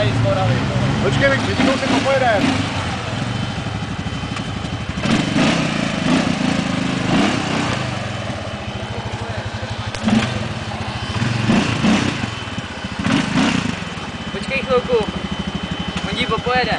tady z Moravy. Počkej, my vždycky se popojedeme. Počkej chvilku, on jí popojede.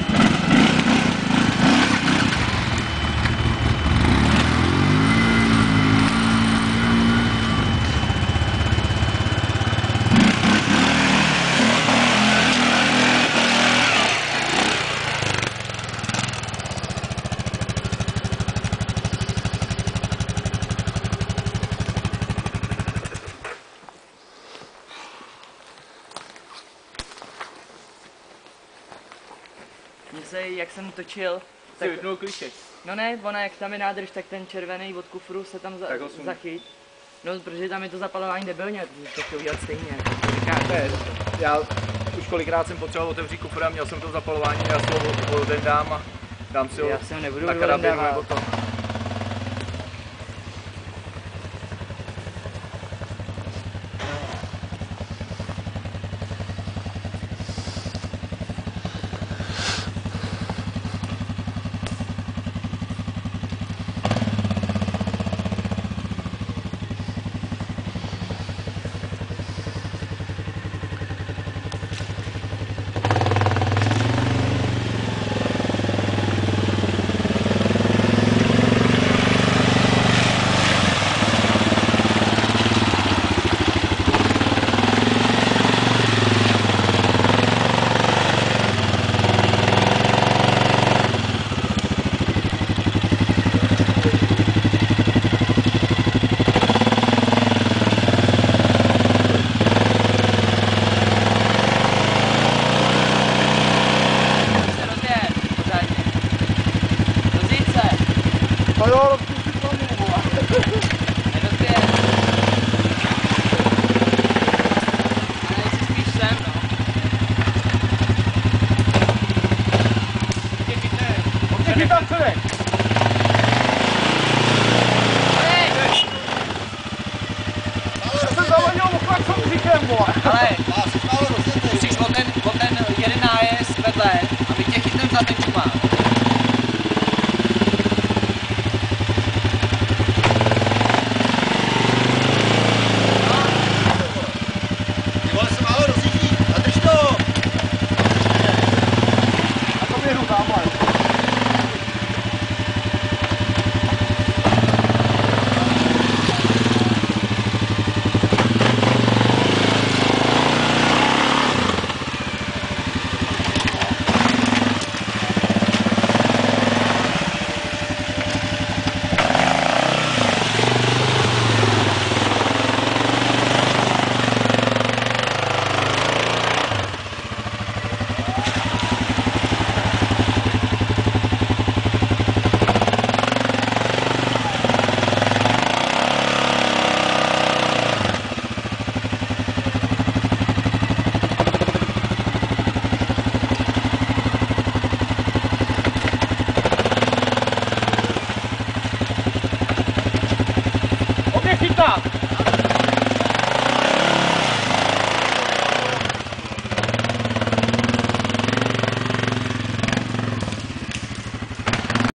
Mně se, jak jsem točil, Jsi vypnul klíček. no ne, ona jak tam je nádrž, tak ten červený od kufru se tam zachyt. No, protože tam je to zapalování debilně, to chtěl udělat stejně. Ne, já už kolikrát jsem potřeboval otevřít kufr a měl jsem to zapalování, já si ho odendám a dám si ho Já si ho nebudu na karabinu odendávat. nebo to. No jo, rozpustit to mě, vole. Odtěky tam předej. Já jsem zavodil ochlak s Ondříkem, vole. Ale musíš o ten jeden nájezd vedle a my tě chytneme za ten čumák.